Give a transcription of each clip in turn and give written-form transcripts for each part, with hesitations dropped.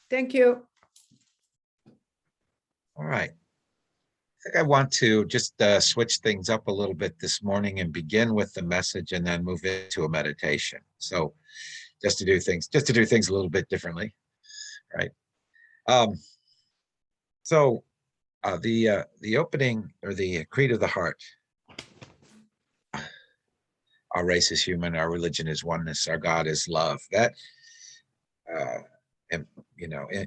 Thank you. All right. I think I want to just switch things up a little bit this morning and begin with the message and then move into a meditation. So just to do things a little bit differently, right? So the opening, or the creed of the heart: our race is human, our religion is oneness, our God is love. That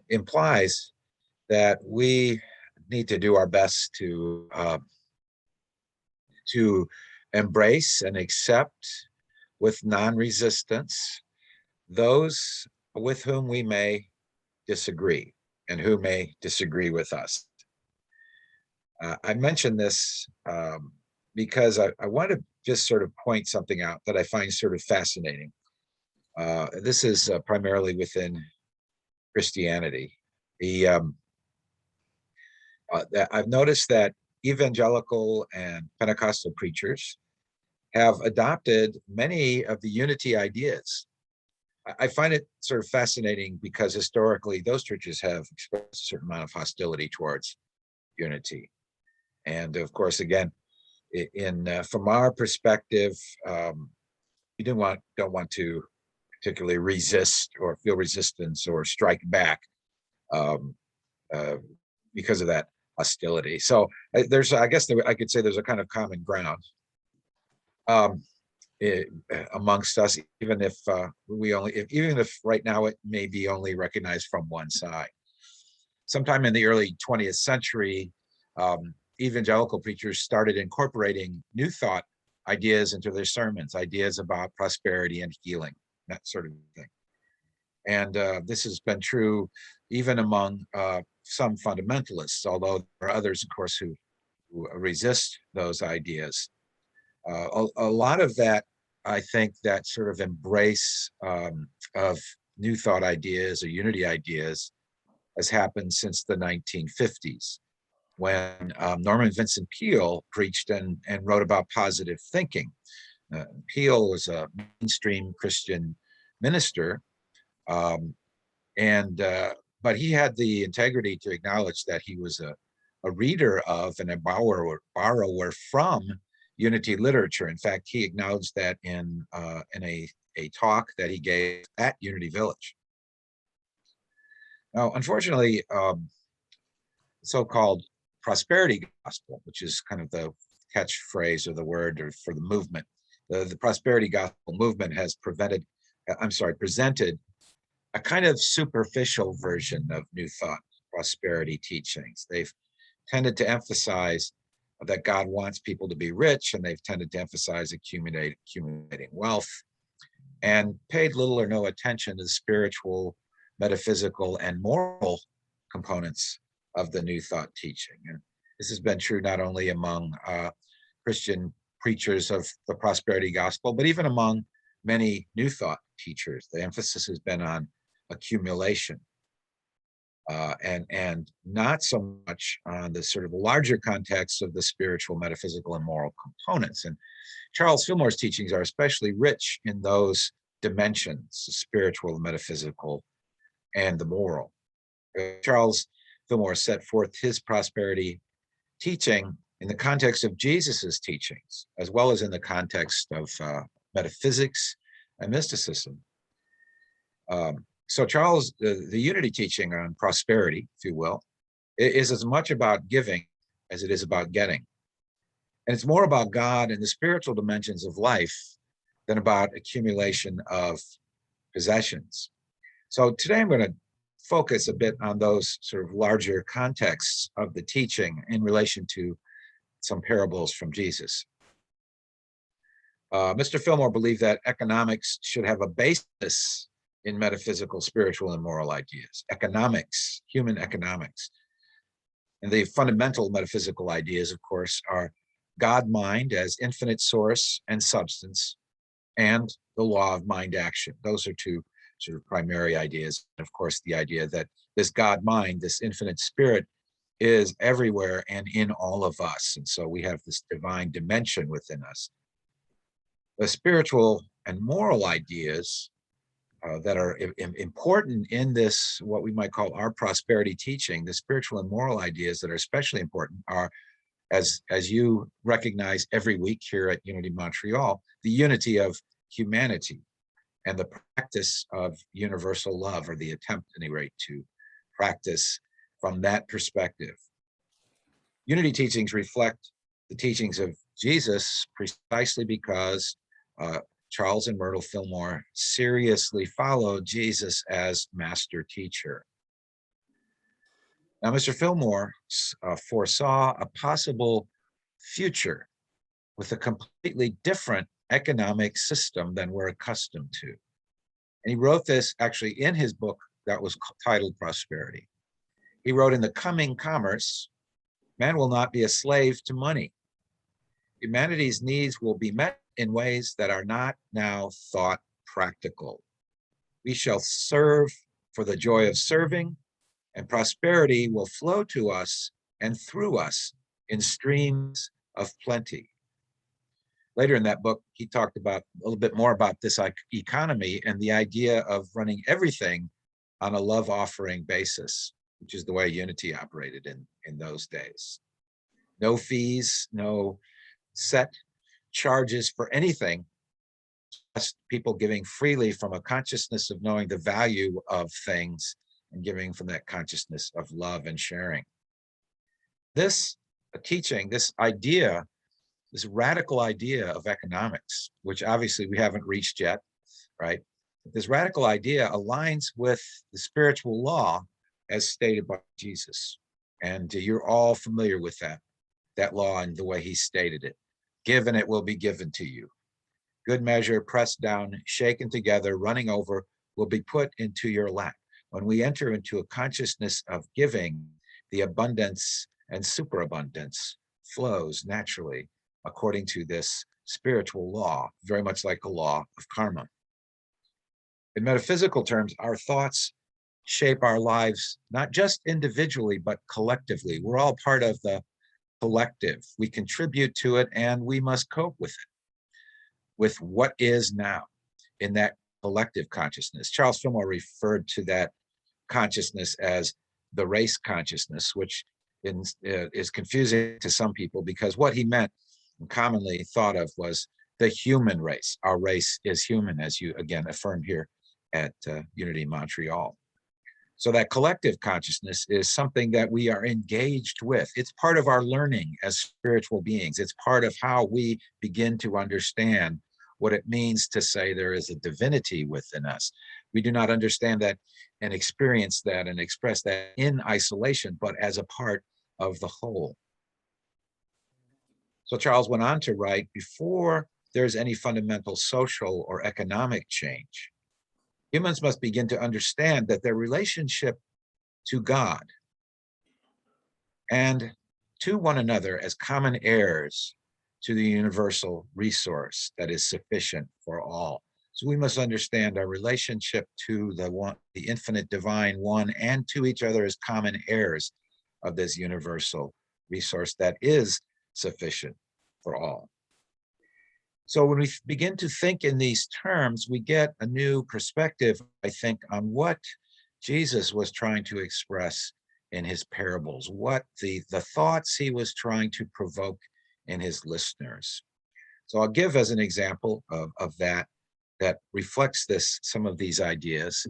implies that we need to do our best to embrace and accept with non-resistance those with whom we may disagree and who may disagree with us. I mention this because I want to just sort of point something out that I find sort of fascinating. This is primarily within Christianity. I've noticed that evangelical and Pentecostal preachers have adopted many of the unity ideas. I find it sort of fascinating because historically those churches have expressed a certain amount of hostility towards unity. And of course, again, from our perspective, we don't want to particularly resist or feel resistance or strike back because of that hostility. So I guess I could say there's a kind of common ground amongst us, even if right now it may be only recognized from one side. Sometime in the early 20th century, evangelical preachers started incorporating New Thought ideas into their sermons, ideas about prosperity and healing, that sort of thing. And this has been true even among some fundamentalists, although there are others, of course, who resist those ideas. A lot of that, I think, that sort of embrace of New Thought ideas or unity ideas has happened since the 1950s, when Norman Vincent Peale preached and wrote about positive thinking. Peale was a mainstream Christian minister, but he had the integrity to acknowledge that he was a reader of and a borrower from unity literature. In fact, he acknowledged that in a talk that he gave at Unity Village. Now, unfortunately, so-called prosperity gospel, which is kind of the catchphrase or the word or for the movement, the prosperity gospel movement has presented a kind of superficial version of New Thought prosperity teachings. They've tended to emphasize that God wants people to be rich, and they've tended to emphasize accumulating wealth, and paid little or no attention to the spiritual, metaphysical, and moral components of the New Thought teaching. And this has been true not only among Christian preachers of the prosperity gospel, but even among many New Thought teachers. The emphasis has been on accumulation and not so much on the sort of larger context of the spiritual, metaphysical, and moral components. And Charles Fillmore's teachings are especially rich in those dimensions: the spiritual, the metaphysical, and the moral. Charles Fillmore set forth his prosperity teaching in the context of Jesus's teachings, as well as in the context of metaphysics and mysticism. So Charles, the unity teaching on prosperity, if you will, is as much about giving as it is about getting. And it's more about God and the spiritual dimensions of life than about accumulation of possessions. So today I'm going to focus a bit on those sort of larger contexts of the teaching in relation to some parables from Jesus. Mr. Fillmore believed that economics should have a basis in metaphysical, spiritual, and moral ideas. Economics, human economics. And the fundamental metaphysical ideas, of course, are God-mind as infinite source and substance, and the law of mind action. Those are two sort of primary ideas. And of course, the idea that this God-mind, this infinite spirit, is everywhere and in all of us. And so we have this divine dimension within us. The spiritual and moral ideas that are important in this, what we might call our prosperity teaching. The spiritual and moral ideas that are especially important are, as you recognize every week here at Unity Montreal, the unity of humanity and the practice of universal love, or the attempt, at any rate, to practice from that perspective. Unity teachings reflect the teachings of Jesus precisely because Charles and Myrtle Fillmore seriously followed Jesus as master teacher. Now, Mr. Fillmore foresaw a possible future with a completely different economic system than we're accustomed to. And he wrote this actually in his book that was titled Prosperity. He wrote, "In the coming commerce, man will not be a slave to money. Humanity's needs will be met in ways that are not now thought practical. We shall serve for the joy of serving, and prosperity will flow to us and through us in streams of plenty." Later in that book, he talked about a little bit more about this economy and the idea of running everything on a love offering basis, which is the way Unity operated in those days. No fees, no set charges for anything, just people giving freely from a consciousness of knowing the value of things and giving from that consciousness of love and sharing. This teaching, this idea, this radical idea of economics, which obviously we haven't reached yet, right? This radical idea aligns with the spiritual law as stated by Jesus. And you're all familiar with that law and the way he stated it. Give and it will be given to you. Good measure, pressed down, shaken together, running over, will be put into your lap. When we enter into a consciousness of giving, the abundance and superabundance flows naturally according to this spiritual law, very much like a law of karma. In metaphysical terms, our thoughts shape our lives, not just individually, but collectively. We're all part of the collective. We contribute to it, and we must cope with it, with what is now in that collective consciousness. Charles Fillmore referred to that consciousness as the race consciousness, which is confusing to some people because what he meant and commonly thought of was the human race. Our race is human, as you again affirmed here at Unity Montreal. So that collective consciousness is something that we are engaged with. It's part of our learning as spiritual beings. It's part of how we begin to understand what it means to say there is a divinity within us. We do not understand that and experience that and express that in isolation, but as a part of the whole. So Charles went on to write, before there's any fundamental social or economic change, humans must begin to understand that their relationship to God and to one another as common heirs to the universal resource that is sufficient for all. So we must understand our relationship to the one, the infinite divine one, and to each other as common heirs of this universal resource that is sufficient for all. So when we begin to think in these terms, we get a new perspective, I think, on what Jesus was trying to express in his parables, what the thoughts he was trying to provoke in his listeners. So I'll give as an example of that reflects some of these ideas,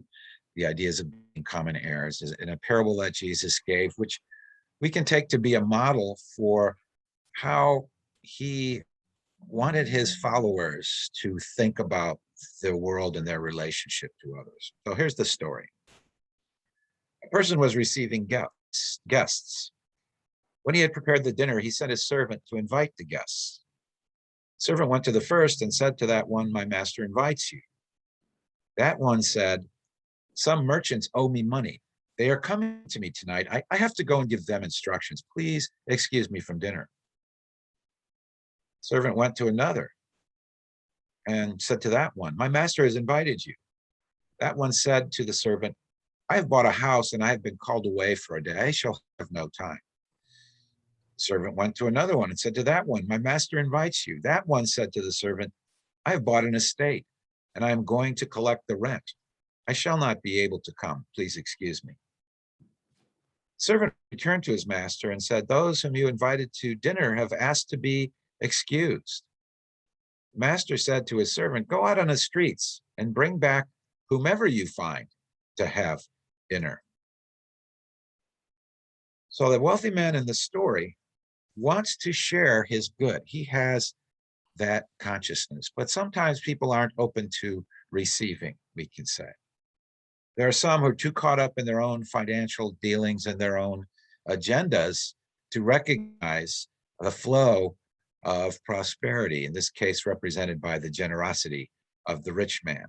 the ideas of being common heirs, in a parable that Jesus gave, which we can take to be a model for how he wanted his followers to think about the world and their relationship to others. So here's the story. A person was receiving guests. When he had prepared the dinner, he sent his servant to invite the guests. The servant went to the first and said to that one, "My master invites you." That one said, "Some merchants owe me money. They are coming to me tonight. I have to go and give them instructions. Please excuse me from dinner." Servant went to another and said to that one, "My master has invited you." That one said to the servant, "I have bought a house and I have been called away for a day. I shall have no time." The servant went to another one and said to that one, "My master invites you." That one said to the servant, "I have bought an estate and I am going to collect the rent. I shall not be able to come. Please excuse me. The servant returned to his master and said, those whom you invited to dinner have asked to be excused. The master said to his servant, go out on the streets and bring back whomever you find to have dinner. So the wealthy man in the story wants to share his good. He has that consciousness, but sometimes people aren't open to receiving, we can say. There are some who are too caught up in their own financial dealings and their own agendas to recognize the flow of prosperity, in this case represented by the generosity of the rich man.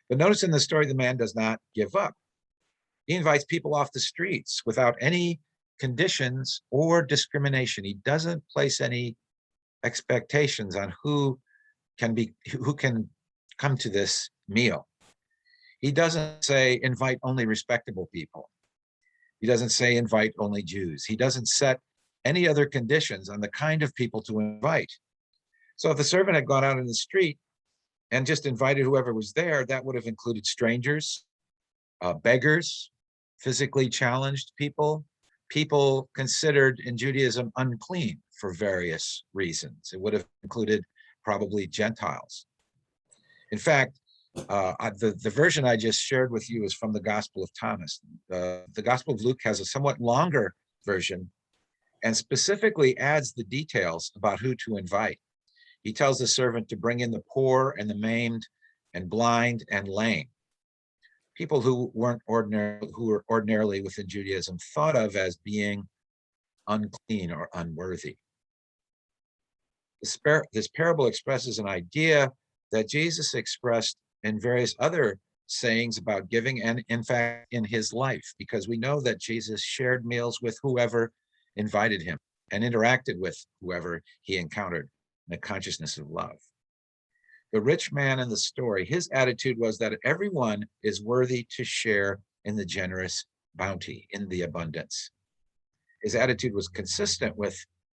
But notice in the story, the man does not give up. He invites people off the streets without any conditions or discrimination. He doesn't place any expectations on who can come to this meal. He doesn't say invite only respectable people. He doesn't say invite only Jews. He doesn't set any other conditions on the kind of people to invite. So if the servant had gone out in the street and just invited whoever was there, that would have included strangers, beggars, physically challenged people, people considered in Judaism unclean for various reasons. It would have included probably Gentiles. In fact, the version I just shared with you is from the Gospel of Thomas. The Gospel of Luke has a somewhat longer version and specifically adds the details about who to invite. He tells the servant to bring in the poor and the maimed and blind and lame, people who were ordinarily within Judaism thought of being unclean or unworthy. This parable expresses an idea that Jesus expressed in various other sayings about giving, and in fact in his life, because we know that Jesus shared meals with whoever invited him and interacted with whoever he encountered in a consciousness of love. The rich man in the story, his attitude was that everyone is worthy to share in the generous bounty, in the abundance. His attitude was consistent with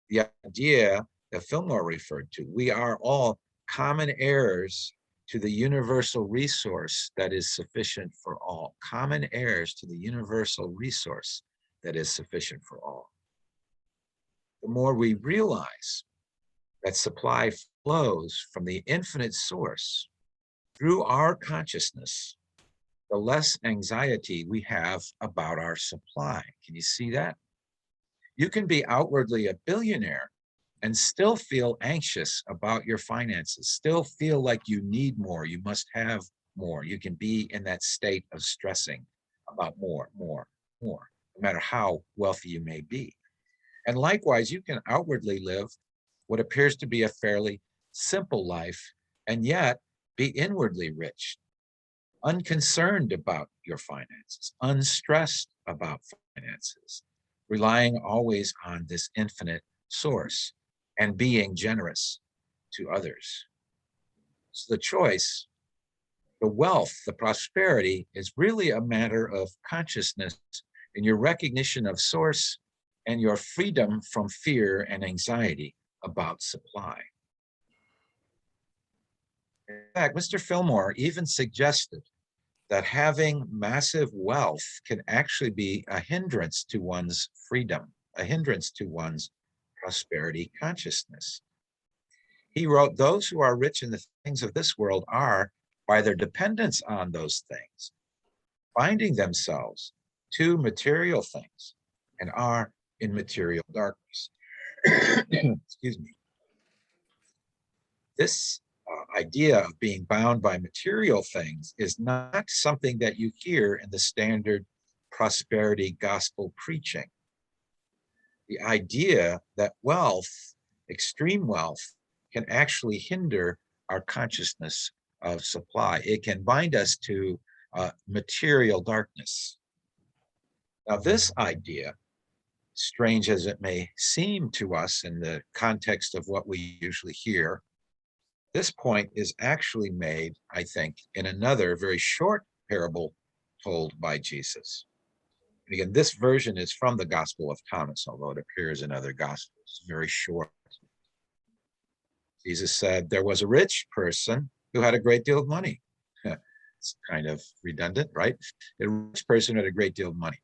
the idea that Fillmore referred to. We are all common heirs to the universal resource that is sufficient for all. Common heirs to the universal resource that is sufficient for all. The more we realize that supply flows from the infinite source through our consciousness, the less anxiety we have about our supply. Can you see that? You can be outwardly a billionaire and still feel anxious about your finances, still feel like you need more, you must have more. You can be in that state of stressing about more, no matter how wealthy you may be. And likewise, you can outwardly live what appears to be a fairly simple life and yet be inwardly rich, unconcerned about your finances, unstressed about finances, relying always on this infinite source and being generous to others. So the choice, the wealth, the prosperity is really a matter of consciousness and your recognition of source and your freedom from fear and anxiety about supply. In fact, Mr. Fillmore even suggested that having massive wealth can actually be a hindrance to one's freedom, a hindrance to one's prosperity consciousness. He wrote, those who are rich in the things of this world are, by their dependence on those things, binding themselves to material things and are in material darkness. Excuse me. This idea of being bound by material things is not something that you hear in the standard prosperity gospel preaching. The idea that wealth, extreme wealth, can actually hinder our consciousness of supply. It can bind us to material darkness. Now, this idea, strange as it may seem to us in the context of what we usually hear, this point is actually made, I think, in another very short parable told by Jesus. And again, this version is from the Gospel of Thomas, although it appears in other Gospels, very short. Jesus said, there was a rich person who had a great deal of money. It's kind of redundant, right? A rich person had a great deal of money.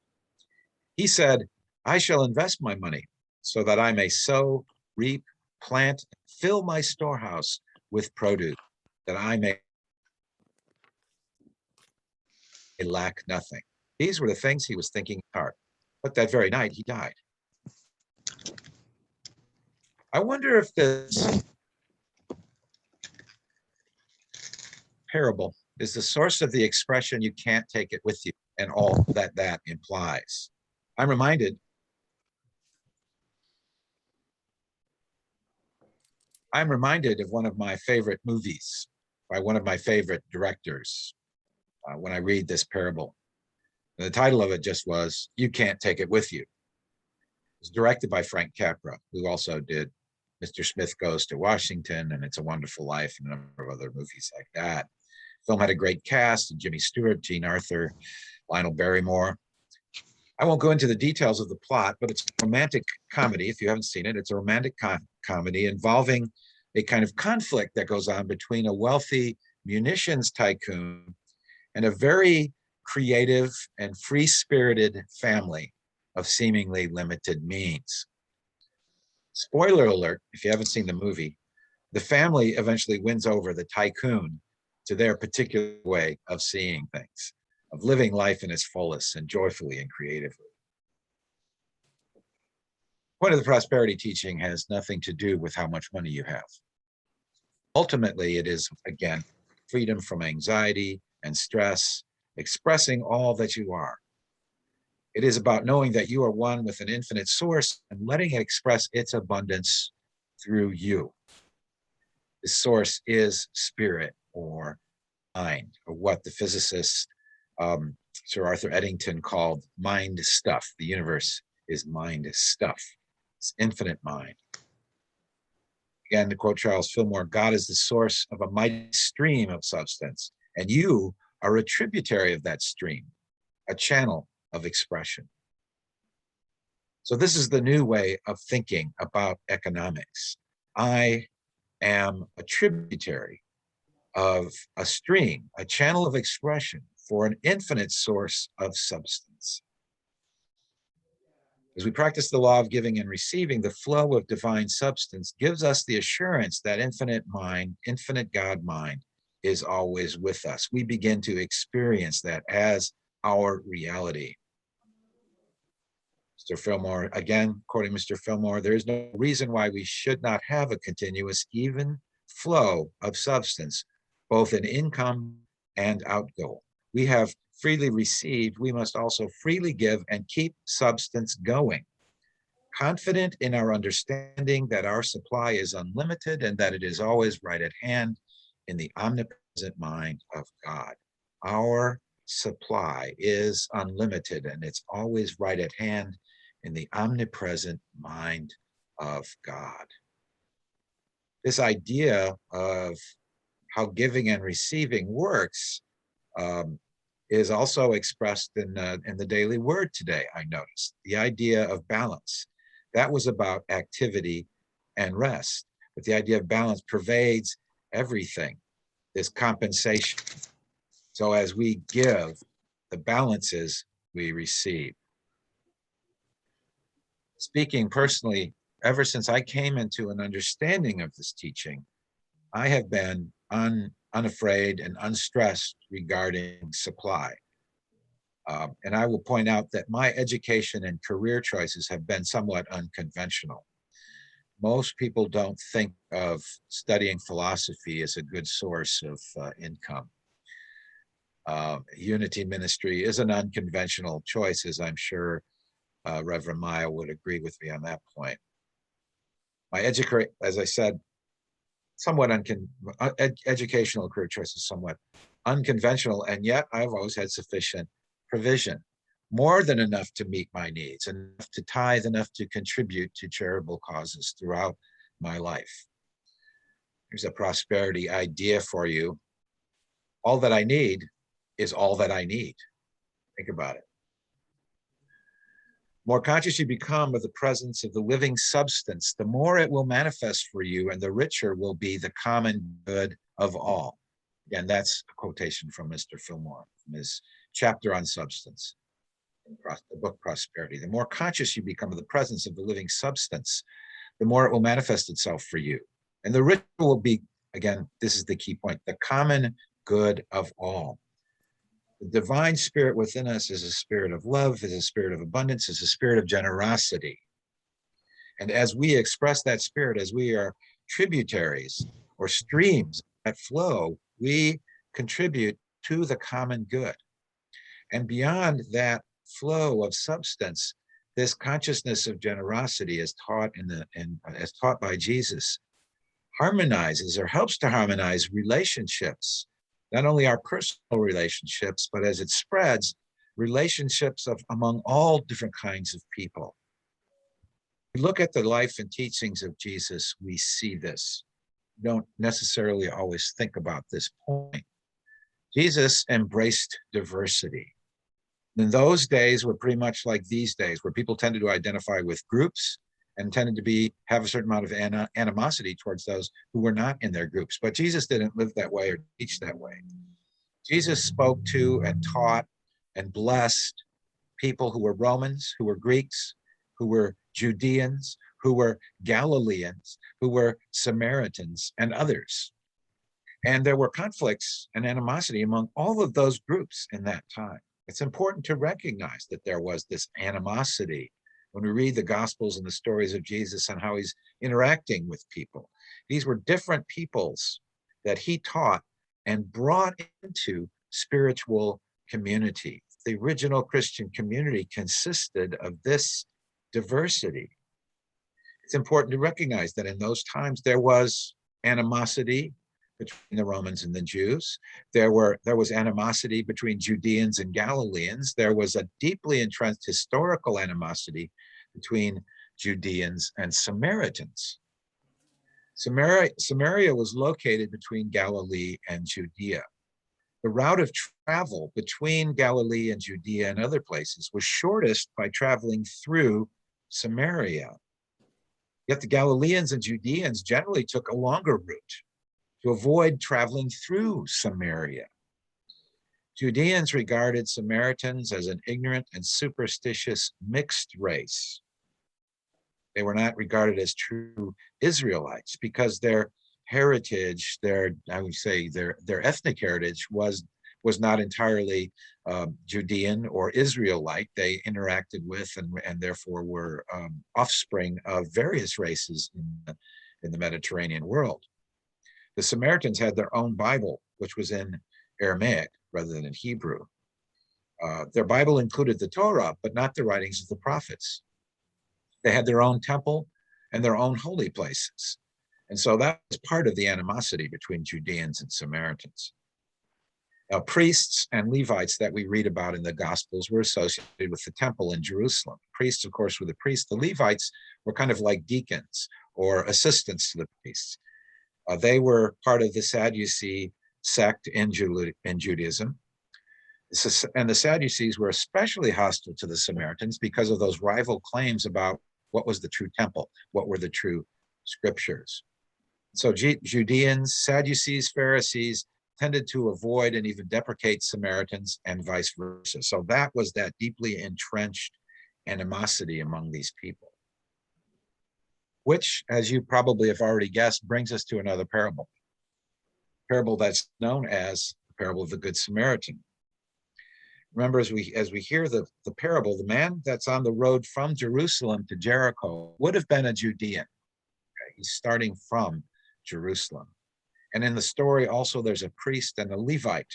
He said, I shall invest my money so that I may sow, reap, plant, fill my storehouse with produce, that I may lack nothing. These were the things he was thinking in his heart. But that very night he died. I wonder if this parable is the source of the expression, you can't take it with you, and all that that implies. I'm reminded of one of my favorite movies by one of my favorite directors when I read this parable. And the title of it just was, You Can't Take It With You. It was directed by Frank Capra, who also did Mr. Smith Goes to Washington and It's a Wonderful Life and a number of other movies like that. The film had a great cast: Jimmy Stewart, Jean Arthur, Lionel Barrymore. I won't go into the details of the plot, but it's a romantic comedy. If you haven't seen it, it's a romantic comedy involving a kind of conflict that goes on between a wealthy munitions tycoon and a very creative and free-spirited family of seemingly limited means. Spoiler alert, if you haven't seen the movie, the family eventually wins over the tycoon to their particular way of seeing things, of living life in its fullest and joyfully and creatively. The point of the prosperity teaching has nothing to do with how much money you have. Ultimately, it is, again, freedom from anxiety and stress, expressing all that you are. It is about knowing that you are one with an infinite source and letting it express its abundance through you. The source is spirit or mind, or what the physicist Sir Arthur Eddington called mind stuff. The universe is mind stuff. It's infinite mind. Again, to quote Charles Fillmore, God is the source of a mighty stream of substance, and you are a tributary of that stream, a channel of expression. So this is the new way of thinking about economics. I am a tributary of a stream, a channel of expression for an infinite source of substance. As we practice the law of giving and receiving, the flow of divine substance gives us the assurance that infinite mind, infinite God mind, is always with us. We begin to experience that as our reality. Mr. Fillmore, again, quoting Mr. Fillmore, there is no reason why we should not have a continuous, even flow of substance, both in income and outgo. We have freely received, we must also freely give and keep substance going, confident in our understanding that our supply is unlimited and that it is always right at hand in the omnipresent mind of God. Our supply is unlimited and it's always right at hand in the omnipresent mind of God. This idea of how giving and receiving works is also expressed in the daily word today, I noticed. The idea of balance. That was about activity and rest. But the idea of balance pervades everything, this compensation. So as we give, the balances we receive. Speaking personally, ever since I came into an understanding of this teaching, I have been unafraid and unstressed regarding supply. And I will point out that my education and career choices have been somewhat unconventional. Most people don't think of studying philosophy as a good source of income. Unity ministry is an unconventional choice, as I'm sure Reverend Maya would agree with me on that point. My as I said, somewhat educational career choice is somewhat unconventional, and yet I've always had sufficient provision, more than enough to meet my needs, enough to tithe, enough to contribute to charitable causes throughout my life. Here's a prosperity idea for you. All that I need is all that I need. Think about it. The more conscious you become of the presence of the living substance, the more it will manifest for you, and the richer will be the common good of all. Again, that's a quotation from Mr. Fillmore, from his chapter on substance in the book Prosperity. The more conscious you become of the presence of the living substance, the more it will manifest itself for you. And the ritual will be, again, this is the key point, the common good of all. The divine spirit within us is a spirit of love, is a spirit of abundance, is a spirit of generosity. And as we express that spirit, as we are tributaries or streams that flow, we contribute to the common good. And beyond that flow of substance, this consciousness of generosity is taught as taught by Jesus, harmonizes or helps to harmonize relationships, not only our personal relationships, but as it spreads, relationships among all different kinds of people. We look at the life and teachings of Jesus, we see this. We don't necessarily always think about this point. Jesus embraced diversity. And those days were pretty much like these days, where people tended to identify with groups and tended to have a certain amount of animosity towards those who were not in their groups. But Jesus didn't live that way or teach that way. Jesus spoke to and taught and blessed people who were Romans, who were Greeks, who were Judeans, who were Galileans, who were Samaritans, and others. And there were conflicts and animosity among all of those groups in that time. It's important to recognize that there was this animosity when we read the Gospels and the stories of Jesus and how he's interacting with people. These were different peoples that he taught and brought into spiritual community. The original Christian community consisted of this diversity. It's important to recognize that in those times there was animosity between the Romans and the Jews. There was animosity between Judeans and Galileans. There was a deeply entrenched historical animosity between Judeans and Samaritans. Samaria was located between Galilee and Judea. The route of travel between Galilee and Judea and other places was shortest by traveling through Samaria. Yet the Galileans and Judeans generally took a longer route to avoid traveling through Samaria. Judeans regarded Samaritans as an ignorant and superstitious mixed race. They were not regarded as true Israelites because their heritage, their ethnic heritage was not entirely Judean or Israelite. They interacted with and therefore were offspring of various races in the Mediterranean world. The Samaritans had their own Bible, which was in Aramaic rather than in Hebrew. Their Bible included the Torah, but not the writings of the prophets. They had their own temple and their own holy places. And so that was part of the animosity between Judeans and Samaritans. Now, priests and Levites that we read about in the Gospels were associated with the temple in Jerusalem. Priests, of course, were the priests. The Levites were kind of like deacons or assistants to the priests. They were part of the Sadducee sect in Judaism. And the Sadducees were especially hostile to the Samaritans because of those rival claims about what was the true temple, what were the true scriptures. So Judeans, Sadducees, Pharisees tended to avoid and even deprecate Samaritans and vice versa. So that was that deeply entrenched animosity among these people, which, as you probably have already guessed, brings us to another parable that's known as the parable of the Good Samaritan. Remember, as we hear the parable, the man that's on the road from Jerusalem to Jericho would have been a Judean. Okay? He's starting from Jerusalem. And in the story also, there's a priest and a Levite,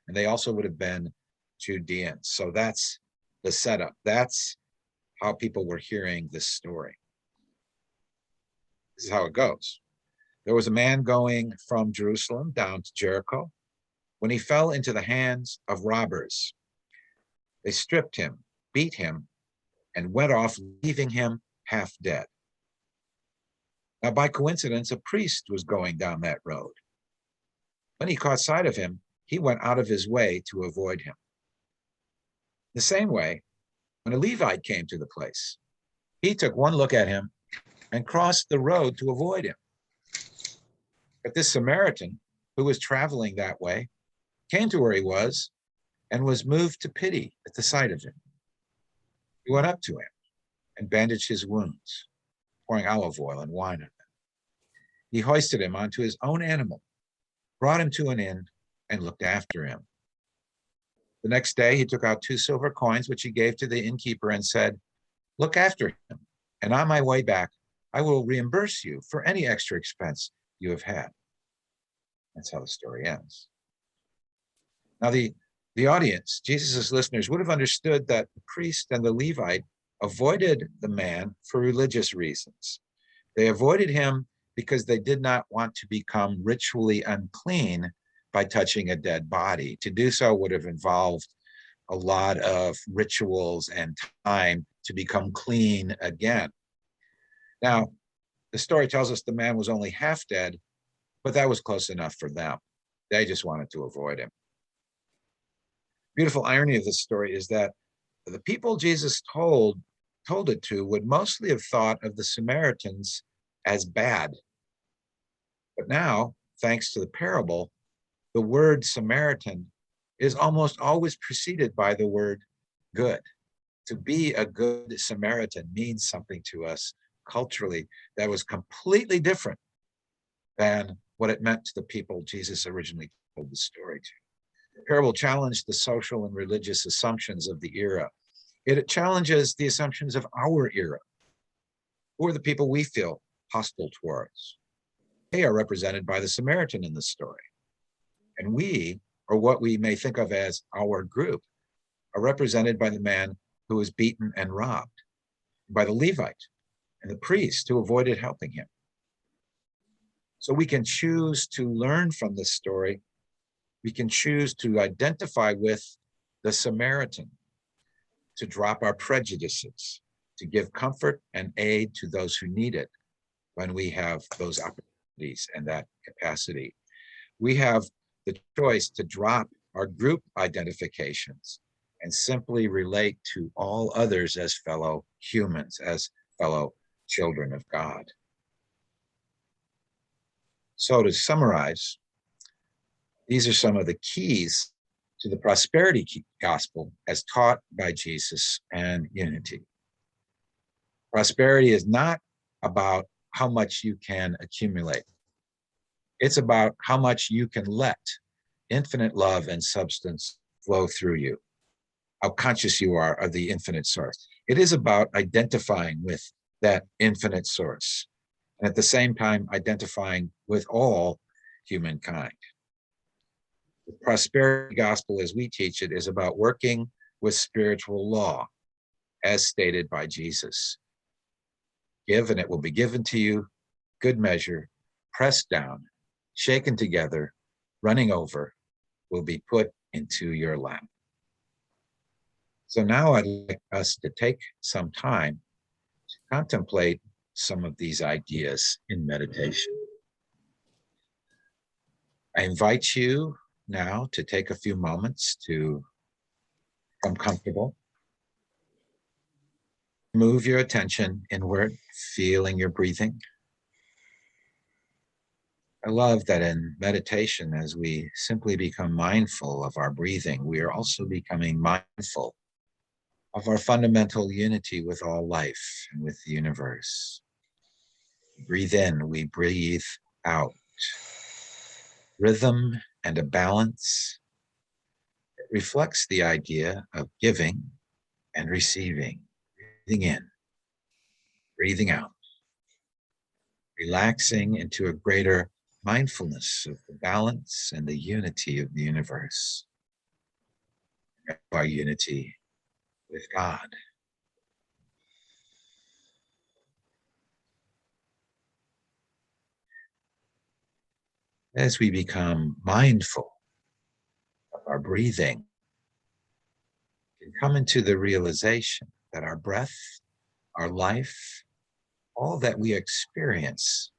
and they also would have been Judeans. So that's the setup. That's how people were hearing this story. This is how it goes. There was a man going from Jerusalem down to Jericho when he fell into the hands of robbers. They stripped him, beat him, and went off, leaving him half dead. Now, by coincidence, a priest was going down that road. When he caught sight of him, he went out of his way to avoid him. The same way, when a Levite came to the place, he took one look at him and crossed the road to avoid him. But this Samaritan, who was traveling that way, came to where he was and was moved to pity at the sight of him. He went up to him and bandaged his wounds, pouring olive oil and wine on them. He hoisted him onto his own animal, brought him to an inn, and looked after him. The next day, he took out 2 silver coins, which he gave to the innkeeper, and said, "Look after him, and on my way back, I will reimburse you for any extra expense you have had." That's how the story ends. Now, the audience, Jesus' listeners, would have understood that the priest and the Levite avoided the man for religious reasons. They avoided him because they did not want to become ritually unclean by touching a dead body. To do so would have involved a lot of rituals and time to become clean again. Now, the story tells us the man was only half dead, but that was close enough for them. They just wanted to avoid him. Beautiful irony of this story is that the people Jesus told it to would mostly have thought of the Samaritans as bad. But now, thanks to the parable, the word Samaritan is almost always preceded by the word good. To be a good Samaritan means something to us culturally that was completely different than what it meant to the people Jesus originally told the story to. The parable challenged the social and religious assumptions of the era. It challenges the assumptions of our era. Who are the people we feel hostile towards? They are represented by the Samaritan in the story. And we, or what we may think of as our group, are represented by the man who was beaten and robbed, by the Levite and the priest who avoided helping him. So we can choose to learn from this story. We can choose to identify with the Samaritan, to drop our prejudices, to give comfort and aid to those who need it when we have those opportunities and that capacity. We have the choice to drop our group identifications and simply relate to all others as fellow humans, as fellow children of God. So to summarize, these are some of the keys to the prosperity gospel as taught by Jesus and unity. Prosperity is not about how much you can accumulate. It's about how much you can let infinite love and substance flow through you, how conscious you are of the infinite source. It is about identifying with that infinite source, and at the same time, identifying with all humankind. The prosperity gospel, as we teach it, is about working with spiritual law, as stated by Jesus. Give, and it will be given to you, good measure, pressed down, shaken together, running over, will be put into your lap. So now I'd like us to take some time to contemplate some of these ideas in meditation. I invite you now to take a few moments to become comfortable. Move your attention inward, feeling your breathing. I love that in meditation, as we simply become mindful of our breathing, we are also becoming mindful of our fundamental unity with all life and with the universe. Breathe in, we breathe out. Rhythm and a balance. It reflects the idea of giving and receiving. Breathing in, breathing out. Relaxing into a greater mindfulness of the balance and the unity of the universe. Our unity with God. As we become mindful of our breathing, we can come into the realization that our breath, our life, all that we experience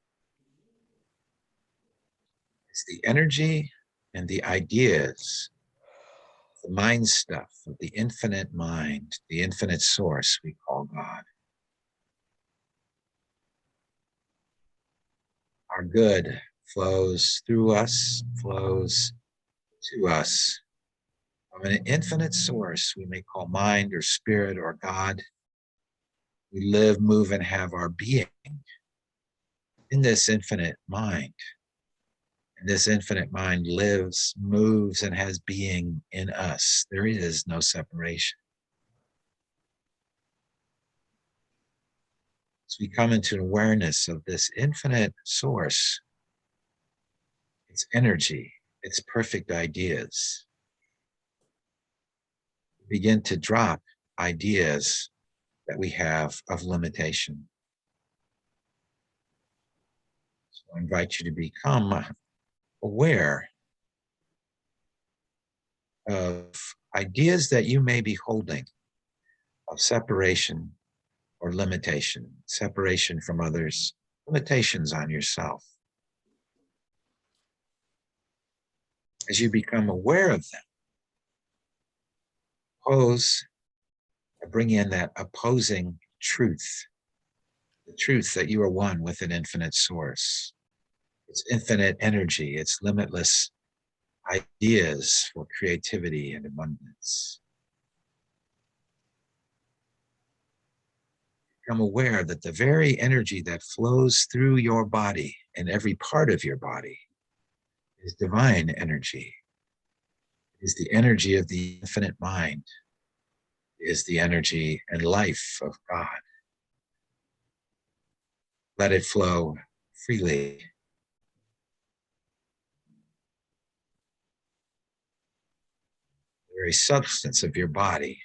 is the energy and the ideas, the mind stuff of the infinite mind, the infinite source we call God. Our good, flows through us, flows to us from an infinite source we may call mind or spirit or God. We live, move, and have our being in this infinite mind. And this infinite mind lives, moves, and has being in us. There is no separation. As we come into an awareness of this infinite source, its energy, its perfect ideas, we begin to drop ideas that we have of limitation. So I invite you to become aware of ideas that you may be holding of separation or limitation, separation from others, limitations on yourself. As you become aware of them, bring in that opposing truth, the truth that you are one with an infinite source. It's infinite energy, it's limitless ideas for creativity and abundance. Become aware that the very energy that flows through your body and every part of your body is divine energy. It is the energy of the infinite mind. It is the energy and life of God. Let it flow freely. The very substance of your body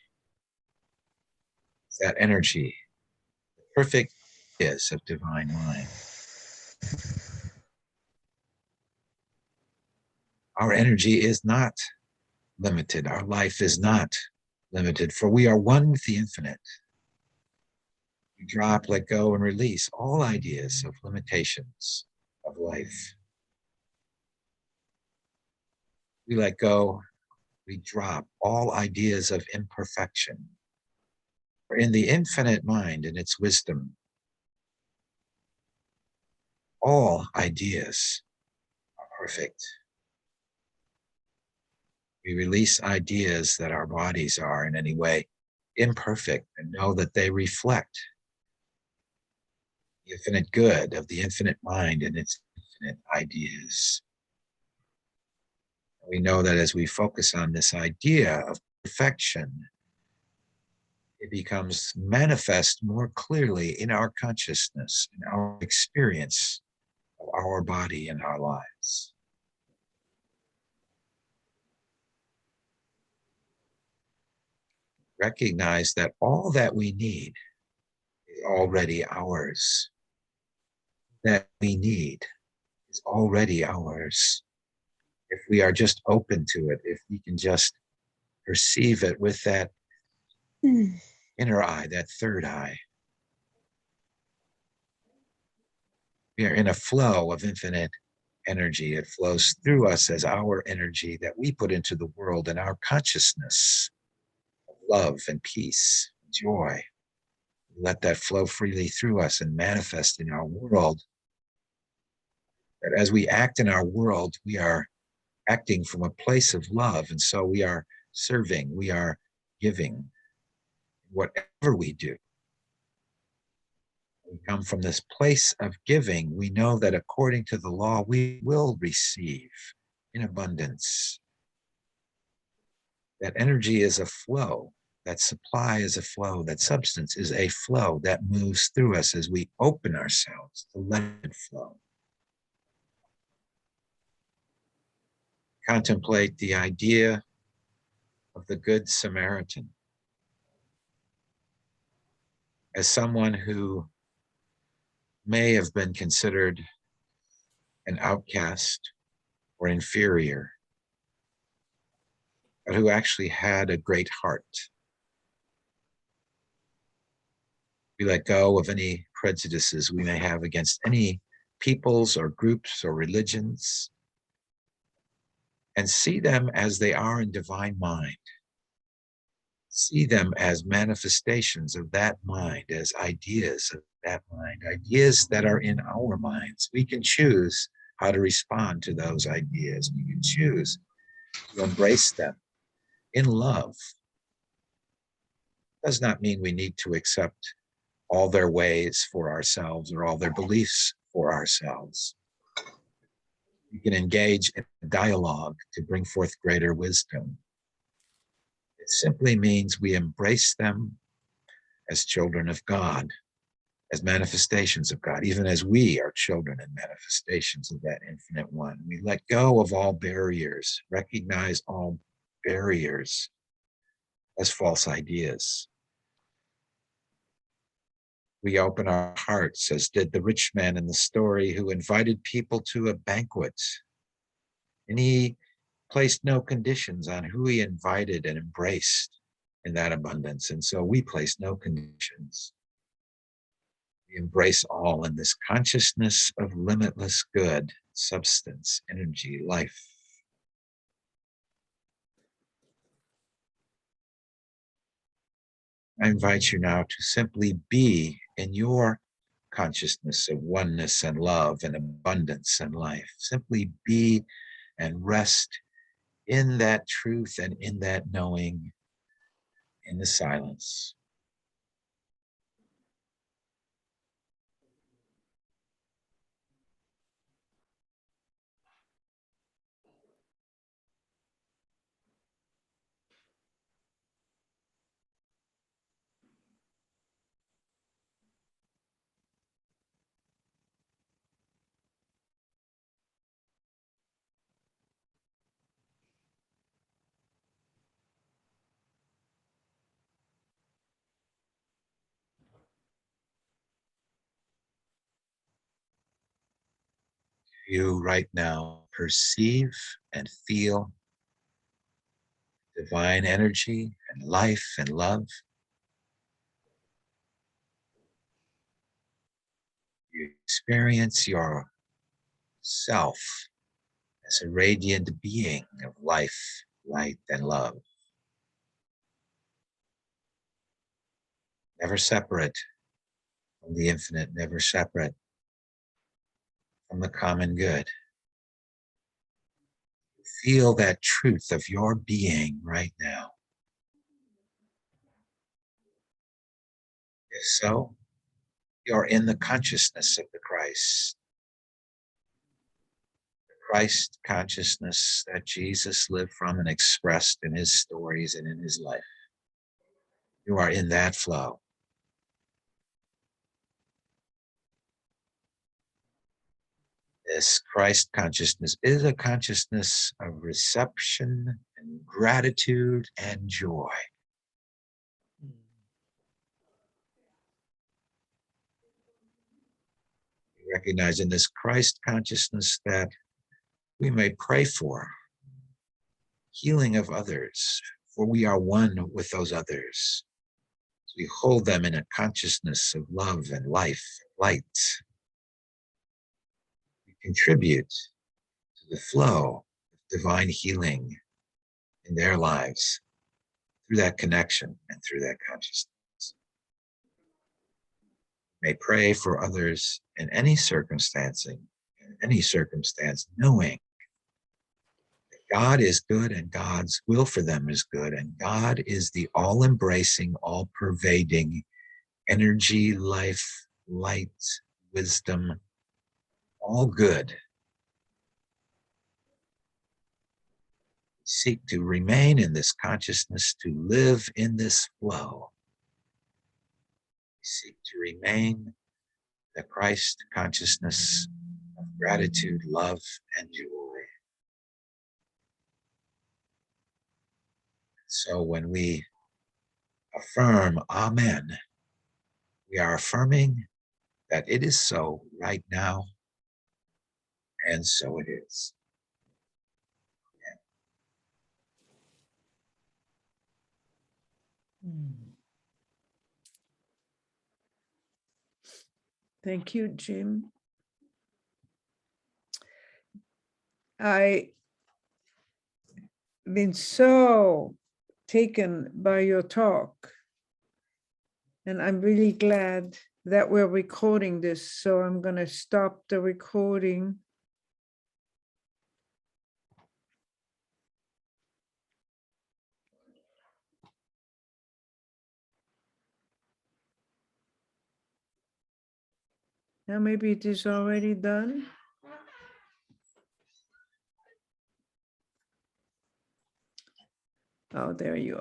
is that energy, the perfect is of divine mind. Our energy is not limited. Our life is not limited, for we are one with the infinite. We drop, let go, and release all ideas of limitations of life. We let go, we drop all ideas of imperfection. For in the infinite mind and its wisdom, all ideas are perfect. We release ideas that our bodies are in any way imperfect and know that they reflect the infinite good of the infinite mind and its infinite ideas. We know that as we focus on this idea of perfection, it becomes manifest more clearly in our consciousness, in our experience of our body and our lives. Recognize that all that we need is already ours. That we need is already ours. If we are just open to it, if we can just perceive it with that inner eye, that third eye, we are in a flow of infinite energy. It flows through us as our energy that we put into the world, and our consciousness of love and peace, and joy. Let that flow freely through us and manifest in our world. That as we act in our world, we are acting from a place of love. And so we are serving, we are giving. Whatever we do, we come from this place of giving. We know that according to the law, we will receive in abundance. That energy is a flow. That supply is a flow. That substance is a flow that moves through us as we open ourselves to let it flow. Contemplate the idea of the Good Samaritan as someone who may have been considered an outcast or inferior, but who actually had a great heart. We let go of any prejudices we may have against any peoples or groups or religions and see them as they are in divine mind. See them as manifestations of that mind, as ideas of that mind, ideas that are in our minds. We can choose how to respond to those ideas. We can choose to embrace them in love. Does not mean we need to accept all their ways for ourselves or all their beliefs for ourselves. We can engage in dialogue to bring forth greater wisdom. It simply means we embrace them as children of God, as manifestations of God, even as we are children and manifestations of that infinite one. We let go of all barriers, recognize all barriers as false ideas. We open our hearts, as did the rich man in the story who invited people to a banquet. And he placed no conditions on who he invited and embraced in that abundance. And so we place no conditions. We embrace all in this consciousness of limitless good, substance, energy, life. I invite you now to simply be in your consciousness of oneness and love and abundance and life. Simply be and rest in that truth and in that knowing in the silence. You right now perceive and feel divine energy and life and love. You experience yourself as a radiant being of life, light, and love. Never separate from the infinite, never separate from the common good. Feel that truth of your being right now. If so, you're in the consciousness of the Christ. The Christ consciousness that Jesus lived from and expressed in his stories and in his life. You are in that flow. This Christ consciousness is a consciousness of reception and gratitude and joy. We recognize in this Christ consciousness that we may pray for healing of others, for we are one with those others. We hold them in a consciousness of love and life, light. We contribute to the flow of divine healing in their lives through that connection and through that consciousness. May pray for others in any circumstance, knowing that God is good and God's will for them is good, and God is the all-embracing, all-pervading energy, life, light, wisdom, all good. Seek to remain in this consciousness, to live in this flow. Seek to remain the Christ consciousness of gratitude, love, and joy. So when we affirm Amen, we are affirming that it is so right now, and so it is. Thank you, Jim. I've been so taken by your talk, and I'm really glad that we're recording this. So I'm going to stop the recording Now maybe it is already done. Oh, there you are.